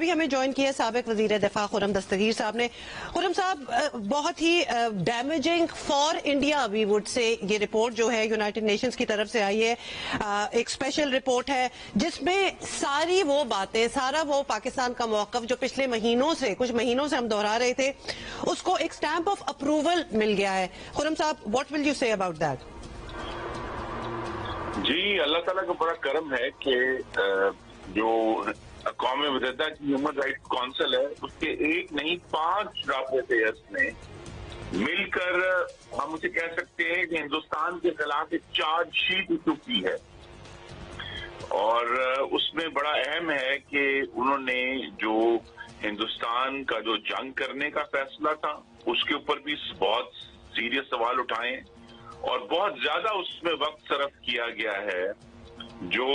ابھی ہمیں جوائن کیا سابق وزیر دفاع خرم دستگیر صاحب نے. خرم صاحب, بہت ہی damaging for India we would say یہ رپورٹ جو ہے یونائٹڈ نیشنز کی طرف سے آئی ہے. ایک اسپیشل رپورٹ ہے جس میں ساری وہ باتیں, سارا وہ پاکستان کا موقف جو پچھلے کچھ مہینوں سے ہم دہرا رہے تھے, اس کو ایک اسٹیمپ آف اپروول مل گیا ہے. خرم صاحب, واٹ ول یو سے اباؤٹ دیٹ؟ جی, اللہ تعالیٰ کا بڑا کرم ہے کہ جو اقوام متحدہ کی ہیومن رائٹ کونسل ہے, اس کے ایک نہیں 5 رپورٹرز نے مل کر ہم اسے کہہ سکتے ہیں کہ ہندوستان کے خلاف ایک چارج شیٹ ایشو کی ہے. اور اس میں بڑا اہم ہے کہ انہوں نے جو ہندوستان کا جو جنگ کرنے کا فیصلہ تھا اس کے اوپر بھی بہت سیریس سوال اٹھائے ہیں, اور بہت زیادہ اس میں وقت صرف کیا گیا ہے. جو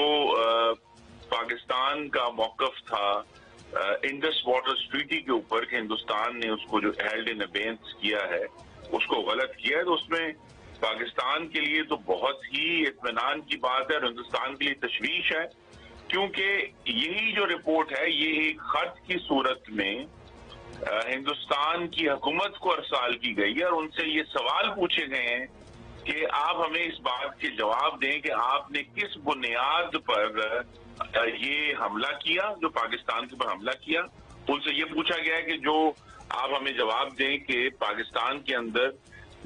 پاکستان کا موقف تھا انڈس واٹر ٹریٹی کے اوپر کہ ہندوستان نے اس کو جو ہیلڈ ان ابینس کیا ہے اس کو غلط کیا ہے, تو اس میں پاکستان کے لیے تو بہت ہی اطمینان کی بات ہے اور ہندوستان کے لیے تشویش ہے, کیونکہ یہی جو رپورٹ ہے یہ ایک خط کی صورت میں ہندوستان کی حکومت کو ارسال کی گئی ہے, اور ان سے یہ سوال پوچھے گئے ہیں کہ آپ ہمیں اس بات کے جواب دیں کہ آپ نے کس بنیاد پر یہ حملہ کیا, جو پاکستان کے اوپر حملہ کیا. ان سے یہ پوچھا گیا ہے کہ جو آپ ہمیں جواب دیں کہ پاکستان کے اندر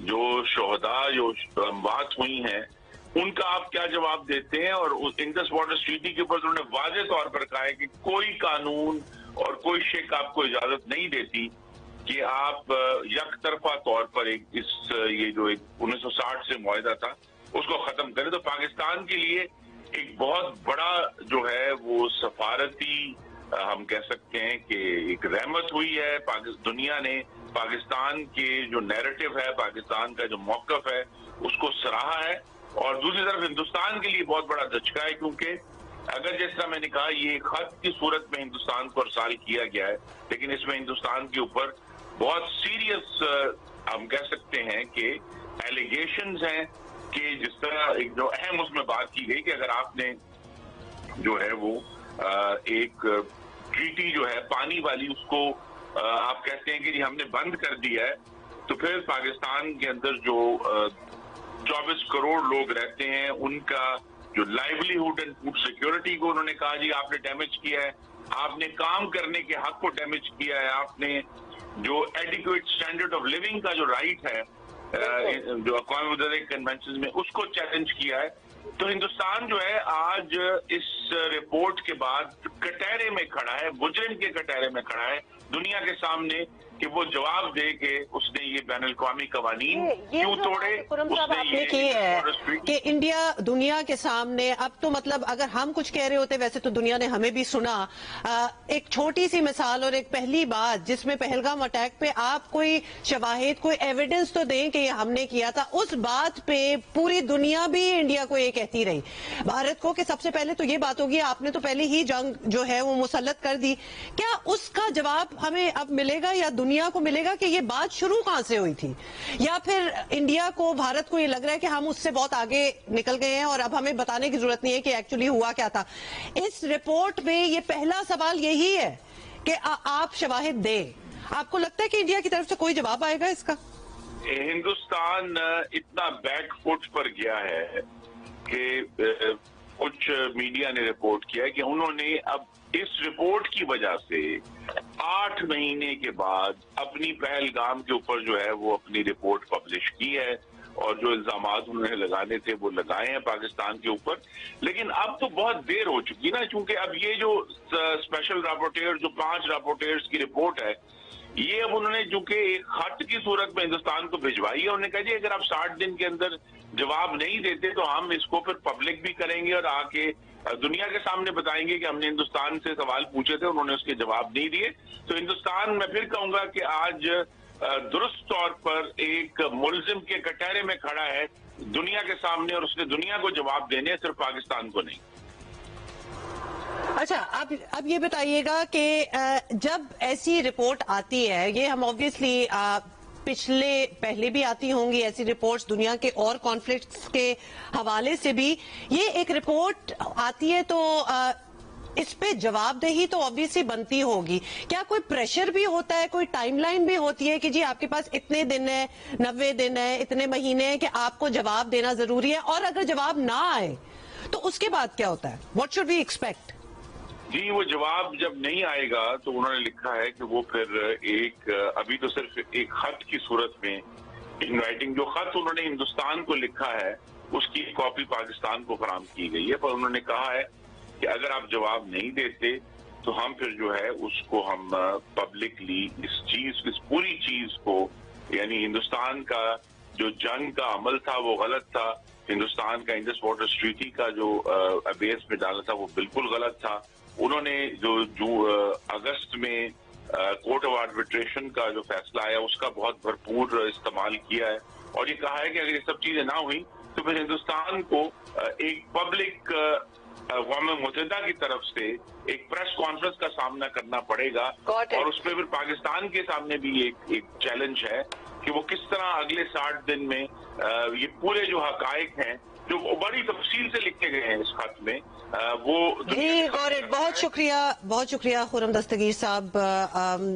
جو شہداء جو اموات ہوئی ہیں ان کا آپ کیا جواب دیتے ہیں. اور انڈس واٹر ٹریٹی کے اوپر انہوں نے واضح طور پر کہا ہے کہ کوئی قانون اور کوئی شک آپ کو اجازت نہیں دیتی کہ آپ یک طرفہ طور پر یہ جو 1960 سے معاہدہ تھا اس کو ختم کریں. تو پاکستان کے لیے ایک بہت بڑا جو ہے وہ سفارتی ہم کہہ سکتے ہیں کہ ایک رحمت ہوئی ہے. دنیا نے پاکستان کے جو نیریٹو ہے, پاکستان کا جو موقف ہے اس کو سراہا ہے, اور دوسری طرف ہندوستان کے لیے بہت بڑا دھچکا ہے, کیونکہ اگر جس طرح میں نے کہا یہ خط کی صورت میں ہندوستان کو ارسال کیا گیا ہے, لیکن اس میں ہندوستان کے اوپر بہت سیریس ہم کہہ سکتے ہیں کہ ایلیگیشنز ہیں کہ جس طرح ایک جو اہم اس میں بات کی گئی کہ اگر آپ نے جو ہے وہ ایک ٹریٹی جو ہے پانی والی اس کو آپ کہتے ہیں کہ ہم نے بند کر دیا ہے, تو پھر پاکستان کے اندر جو 24 کروڑ لوگ رہتے ہیں ان کا جو لائیولیہوڈ اینڈ فوڈ سیکیورٹی کو انہوں نے کہا جی آپ نے ڈیمیج کیا ہے, آپ نے کام کرنے کے حق کو ڈیمیج کیا ہے, آپ نے جو ایڈیکویٹ سٹینڈرڈ آف لیونگ کا جو رائٹ ہے جو اقوام متحدہ کنونشن میں اس کو چیلنج کیا ہے. تو ہندوستان جو ہے آج اس رپورٹ کے بعد کٹہرے میں کھڑا ہے, مجرم کے کٹہرے میں کھڑا ہے دنیا کے سامنے کہ وہ جواب دے کہ اس نے یہ بین الاقوامی قوانین کیوں توڑے. خرم صاحب, آپ نے کی ہے کہ انڈیا دنیا کے سامنے, اب تو مطلب اگر ہم کچھ کہہ رہے ہوتے ویسے تو دنیا نے ہمیں بھی سنا. ایک چھوٹی سی مثال اور ایک پہلی بات جس میں پہلگام اٹیک پہ آپ کوئی شواہد کوئی ایویڈنس تو دیں کہ یہ ہم نے کیا تھا, اس بات پہ پوری دنیا بھی انڈیا کو یہ کہتی رہی, بھارت کو, کہ سب سے پہلے تو یہ بات ہوگی آپ نے تو پہلے ہی جنگ جو ہے وہ مسلط کر دی. کیا اس کا جواب ہمیں اب ملے گا یا دنیا کو ملے گا کہ یہ بات شروع کہاں سے ہوئی تھی, یا پھر انڈیا کو, بھارت کو یہ لگ رہا ہے کہ ہم اس سے بہت آگے نکل گئے ہیں اور اب ہمیں بتانے کی ضرورت نہیں ہے کہ ایکچولی ہوا کیا تھا؟ اس رپورٹ میں یہ پہلا سوال یہی ہے کہ آپ شواہد دیں. آپ کو لگتا ہے کہ انڈیا کی طرف سے کوئی جواب آئے گا اس کا؟ ہندوستان اتنا بیک فٹ پر گیا ہے کہ کچھ میڈیا نے رپورٹ کیا کہ انہوں نے اب اس رپورٹ کی وجہ سے 8 مہینے کے بعد اپنی پہلگام کے اوپر جو ہے وہ اپنی رپورٹ پبلش کی ہے, اور جو الزامات انہوں نے لگانے تھے وہ لگائے ہیں پاکستان کے اوپر. لیکن اب تو بہت دیر ہو چکی نا, چونکہ اب یہ جو اسپیشل رپورٹر جو 5 رپورٹرز کی رپورٹ ہے یہ اب انہوں نے چونکہ ایک خط کی صورت میں ہندوستان کو بھجوائی ہے. انہوں نے کہا جی اگر آپ 60 دن کے اندر جواب نہیں دیتے تو ہم اس کو پھر پبلک بھی کریں گے اور آ کے دنیا کے سامنے بتائیں گے کہ ہم نے ہندوستان سے سوال پوچھے تھے, انہوں نے اس کے جواب نہیں دیے. تو ہندوستان میں پھر کہوں گا کہ آج درست طور پر ایک ملزم کے کٹہرے میں کھڑا ہے دنیا کے سامنے, اور اس نے دنیا کو جواب دینے, صرف پاکستان کو نہیں. اچھا, اب یہ بتائیے گا کہ جب ایسی رپورٹ آتی ہے, یہ ہم آبویسلی پہلے بھی آتی ہوں گی ایسی رپورٹس دنیا کے اور کانفلکٹس کے حوالے سے بھی, یہ ایک رپورٹ آتی ہے تو اس پہ جواب دہی تو obviously بنتی ہوگی. کیا کوئی پریشر بھی ہوتا ہے, کوئی ٹائم لائن بھی ہوتی ہے کہ جی آپ کے پاس اتنے دن ہے, 90 دن ہے, اتنے مہینے ہیں کہ آپ کو جواب دینا ضروری ہے, اور اگر جواب نہ آئے تو اس کے بعد کیا ہوتا ہے؟ What should we expect? جی وہ جواب جب نہیں آئے گا تو انہوں نے لکھا ہے کہ وہ پھر ابھی تو صرف ایک خط کی صورت میں ان رائٹنگ, جو خط انہوں نے ہندوستان کو لکھا ہے اس کی کاپی پاکستان کو فراہم کی گئی ہے, پر انہوں نے کہا ہے کہ اگر آپ جواب نہیں دیتے تو ہم پھر جو ہے اس کو ہم پبلکلی اس پوری چیز کو, یعنی ہندوستان کا جو جنگ کا عمل تھا وہ غلط تھا, ہندوستان کا انڈس واٹر ٹریٹی کا جو بیس میں ڈالا تھا وہ بالکل غلط تھا. انہوں نے جو اگست میں کورٹ آف آربیٹریشن کا جو فیصلہ آیا اس کا بہت بھرپور استعمال کیا ہے, اور یہ کہا ہے کہ اگر یہ سب چیزیں نہ ہوئیں تو پھر ہندوستان کو ایک پبلک اقوام متحدہ کی طرف سے ایک پریس کانفرنس کا سامنا کرنا پڑے گا, اور اس پہ پھر پاکستان کے سامنے بھی ایک چیلنج ہے کہ وہ کس طرح اگلے 60 دن میں یہ پورے جو حقائق ہیں جو بڑی تفصیل سے لکھے گئے ہیں اس خط میں وہ. جی بہت شکریہ خرم دستگیر صاحب.